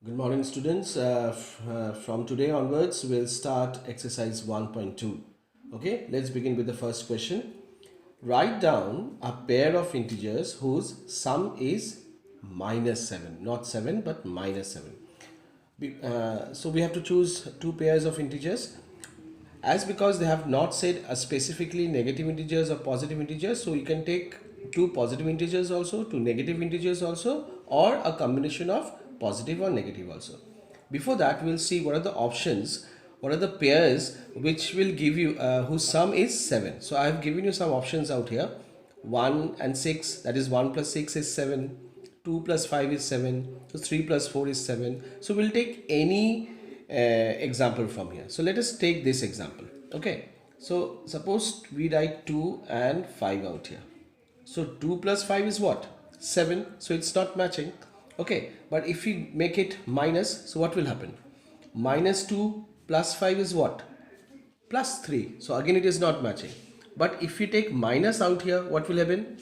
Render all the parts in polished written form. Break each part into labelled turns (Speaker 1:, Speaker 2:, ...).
Speaker 1: Good morning, students. From today onwards, we'll start exercise 1.2. Okay, let's begin with the first question. Write down a pair of integers whose sum is minus 7. Not 7, but minus 7. So we have to choose two pairs of integers. As because they have not said specifically negative integers or positive integers, so you can take two positive integers also, two negative integers also, or a combination of positive or negative also. Before that, we'll see what are the options, what are the pairs which will give you whose sum is 7. So I have given you some options out here. 1 and 6, that is 1 plus 6 is 7, 2 plus 5 is 7, so 3 plus 4 is 7. So we'll take any example from here. So let us take this example. Okay, so suppose we write 2 and 5 out here. So 2 plus 5 is what? 7. So it's not matching. Okay, but if we make it minus, so what will happen? Minus 2 plus 5 is what? Plus 3. So again it is not matching. But if we take minus out here, what will happen?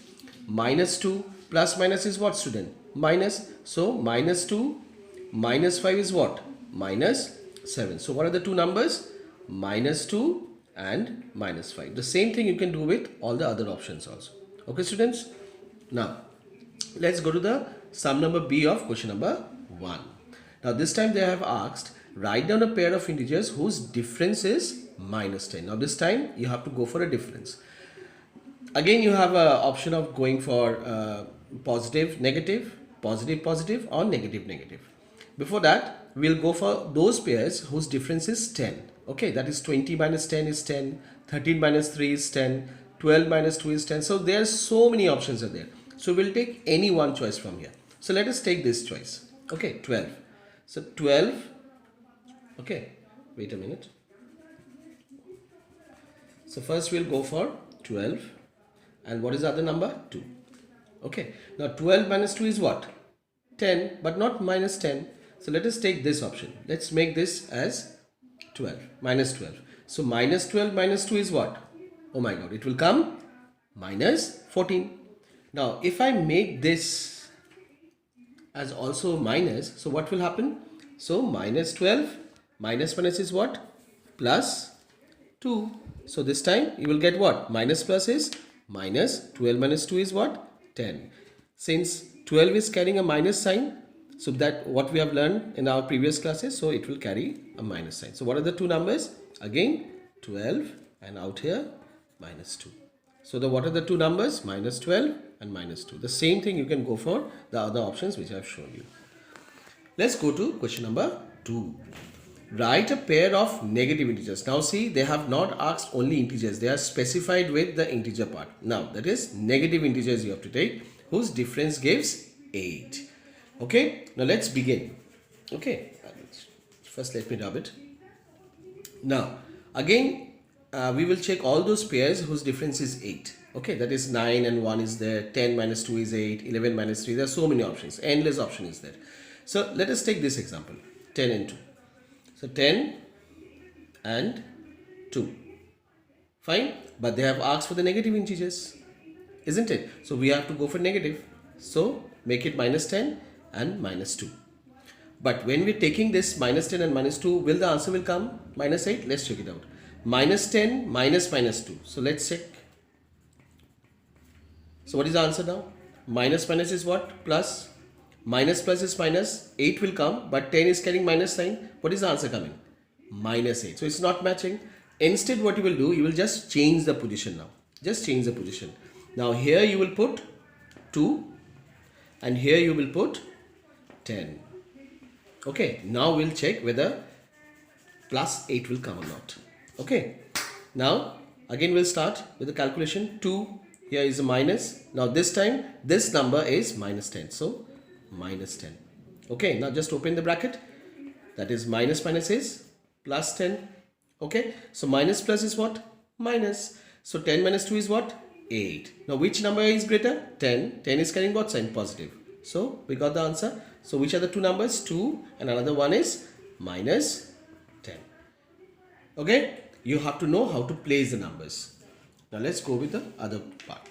Speaker 1: Minus 2 plus minus is what, student? Minus. So minus 2 minus 5 is what? Minus 7. So what are the two numbers? Minus 2 and minus 5. The same thing you can do with all the other options also. Okay, students? Now, let's go to the sum number B of question number 1. Now, this time they have asked, write down a pair of integers whose difference is minus 10. Now, this time you have to go for a difference. Again, you have an option of going for positive, negative, positive, positive, or negative, negative. Before that, we'll go for those pairs whose difference is 10. Okay, that is 20 minus 10 is 10, 13 minus 3 is 10, 12 minus 2 is 10. So there are so many options are there. So we'll take any one choice from here. So let us take this choice. Okay, 12. So 12. Okay, wait a minute. So first we'll go for 12. And what is the other number? 2. Okay, now 12 minus 2 is what? 10, but not minus 10. So let us take this option. Let's make this as 12, minus 12. So minus 12 minus 2 is what? Oh my god, it will come minus 14. Now if I make this as also minus, so what will happen? So minus 12 minus minus is what? Plus 2. So this time you will get what? Minus plus is minus, 12 minus 2 is what? 10. Since 12 is carrying a minus sign, so that what we have learned in our previous classes, so it will carry a minus sign. So what are the two numbers? Again 12 and out here minus 2. So what are the two numbers? Minus 12 and minus 2. The same thing you can go for the other options which I have shown you. Let's go to question number 2. Write a pair of negative integers. Now see, they have not asked only integers. They are specified with the integer part. Now that is negative integers you have to take whose difference gives 8. Okay, now let's begin. Okay, first let me rub it. Now again we will check all those pairs whose difference is 8. Okay, that is 9 and 1 is there, 10 minus 2 is 8, 11 minus 3. There are so many options, endless option is there. So let us take this example, 10 and 2. So 10 and 2. Fine, but they have asked for the negative integers, isn't it? So we have to go for negative. So make it minus 10 and minus 2. But when we're taking this minus 10 and minus 2, will the answer will come minus 8? Let's check it out. Minus 10 minus minus 2. So let's check. So what is the answer now? Minus minus is what? Plus. Minus plus is minus. 8 will come, but 10 is carrying minus sign. What is the answer coming? Minus 8. So it's not matching. Instead what you will do, you will just change the position now. Just change the position. Now here you will put 2 and here you will put 10. Okay, now we'll check whether plus 8 will come or not. Okay, now again we'll start with the calculation. 2, here is a minus. Now this time this number is minus 10. So minus 10. Okay, now just open the bracket. That is minus minus is plus 10. Okay, so minus plus is what? Minus. So 10 minus 2 is what? 8. Now which number is greater? 10. 10 is carrying what sign? Positive. So we got the answer. So which are the two numbers? 2 and another one is minus 10. Okay, you have to know how to place the numbers. Now let's go with the other part.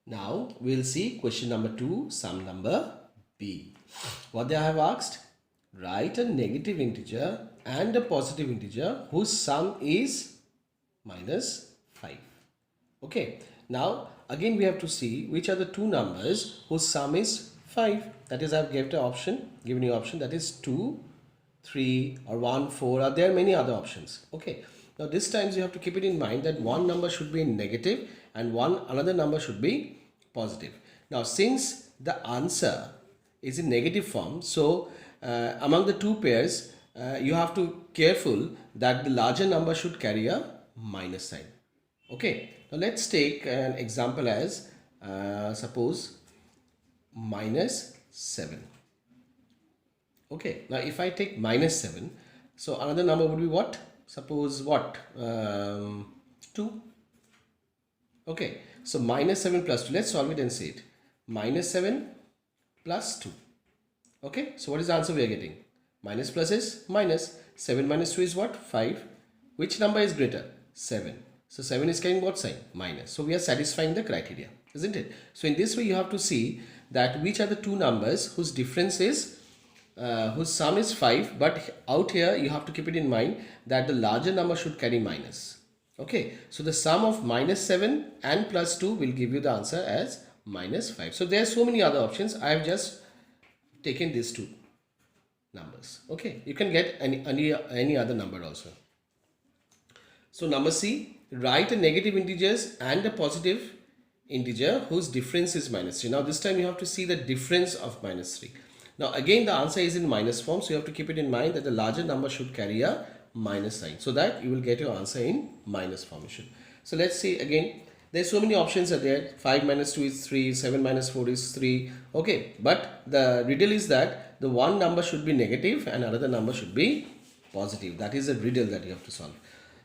Speaker 1: Now we'll see question number 2, sum number B. What they have asked? Write a negative integer and a positive integer whose sum is minus 5. Okay, now again we have to see which are the two numbers whose sum is 5. That is, I have given you option, that is 2, 3 or 1, 4, or there are many other options. Okay, now this times you have to keep it in mind that one number should be negative and another number should be positive. Now since the answer is in negative form, so among the two pairs you have to careful that the larger number should carry a minus sign. Okay, now let's take an example as suppose minus 7. Okay, now if I take minus 7, so another number would be what? Suppose what? 2. Okay, so minus 7 plus 2. Let's solve it and see it. Minus 7 plus 2. Okay, so what is the answer we are getting? Minus plus is minus. 7 minus 2 is what? 5. Which number is greater? 7. So 7 is carrying what sign? Minus. So we are satisfying the criteria, isn't it? So in this way you have to see that which are the two numbers whose difference is whose sum is 5, but out here you have to keep it in mind that the larger number should carry minus. Okay, so the sum of minus 7 and plus 2 will give you the answer as minus 5. So there are so many other options. I have just taken these two numbers. Okay, you can get any other number also. So number C, write a negative integers and a positive integer whose difference is minus 3. Now this time you have to see the difference of minus 3. Now again the answer is in minus form, so you have to keep it in mind that the larger number should carry a minus sign, so that you will get your answer in minus formation. So let's see again. There's so many options are there. 5 minus 2 is 3, 7 minus 4 is 3. Okay, but the riddle is that the one number should be negative and another number should be positive. That is a riddle that you have to solve.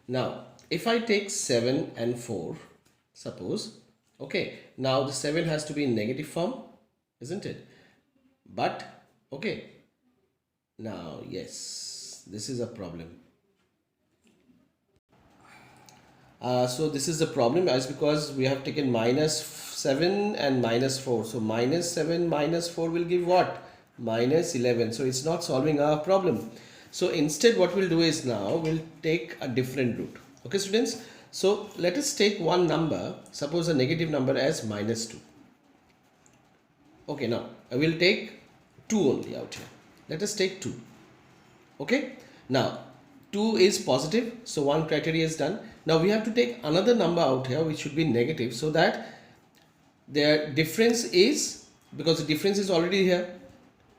Speaker 1: Now if I take 7 and 4, suppose, okay, now the 7 has to be in negative form, isn't it? But okay, now yes, this is a problem. So this is the problem as because we have taken minus 7 and minus 4. So minus 7 minus 4 will give what? Minus 11. So it's not solving our problem. So instead what we'll do is now we'll take a different route. Okay students, so let us take one number, suppose a negative number as minus 2. Okay, now I will take 2 only out here. Let us take 2. Okay, now 2 is positive, so one criteria is done. Now we have to take another number out here which should be negative, so that their difference is, because the difference is already here,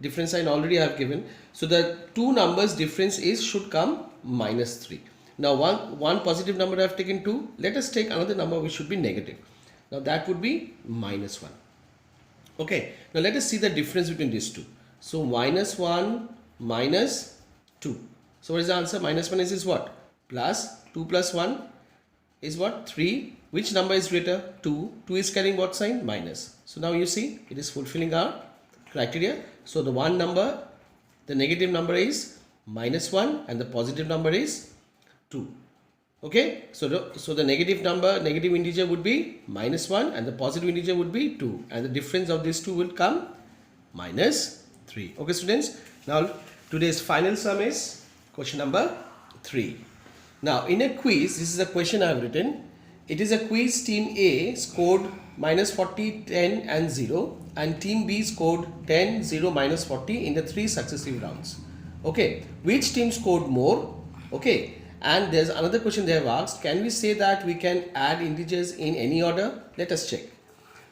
Speaker 1: difference sign already I have given, so the two numbers difference is should come minus 3. Now one positive number I have taken 2. Let us take another number which should be negative. Now that would be minus 1. Okay, now let us see the difference between these two. So minus 1 minus 2. So what is the answer? Minus 1 is what? Plus 2 plus 1 is what? 3. Which number is greater? 2. 2 is carrying what sign? Minus. So now you see it is fulfilling our criteria. So the one number, the negative number is minus 1 and the positive number is 2. Okay, so the negative number, negative integer would be minus 1 and the positive integer would be 2, and the difference of these two will come minus 3. Okay students, now today's final sum is question number 3. Now in a quiz, this is a question I have written. It is a quiz. Team A scored minus 40, 10 and 0, and team B scored 10, 0, minus 40 in the 3 successive rounds. Okay, which team scored more? Okay, and there's another question they have asked. Can we say that we can add integers in any order? Let us check.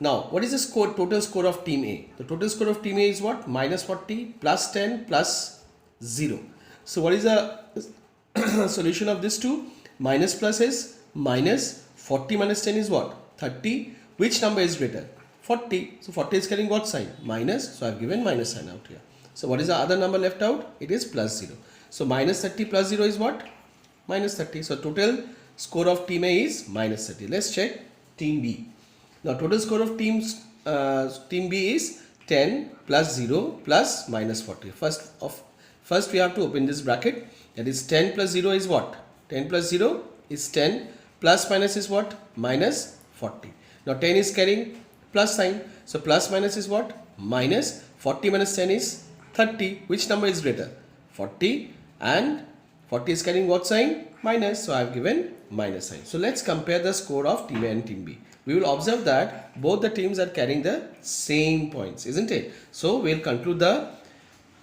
Speaker 1: Now what is the score, total score of team A? The total score of team A is what? Minus 40 plus 10 plus 0. So what is the solution of this two? Minus plus is minus, 40 minus 10 is what? 30. Which number is greater? 40. So 40 is carrying what sign? Minus. So I have given minus sign out here. So what is the other number left out? It is plus 0. So minus 30 plus 0 is what? Minus 30. So total score of team A is minus 30. Let's check team B. Now total score of team B is 10 plus 0 plus minus 40. First we have to open this bracket. That is 10 plus 0 is what? 10 plus 0 is 10. Plus minus is what? Minus 40. Now 10 is carrying plus sign. So plus minus is what? Minus. 40 minus 10 is 30. Which number is greater? 40, and 40 is carrying what sign? Minus. So I have given minus sign. So let's compare the score of team A and team B. We will observe that both the teams are carrying the same points, isn't it? So we'll conclude the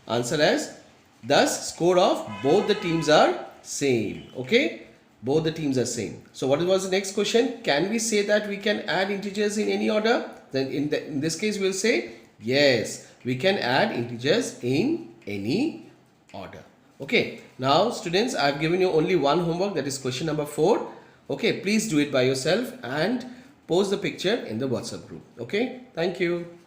Speaker 1: answer as thus score of both the teams are same. Okay, both the teams are same. So what was the next question? Can we say that we can add integers in any order? Then in this case we'll say yes, we can add integers in any order. Okay, now students, I've given you only one homework, that is question number 4. Okay, please do it by yourself and post the picture in the WhatsApp group. Okay, thank you.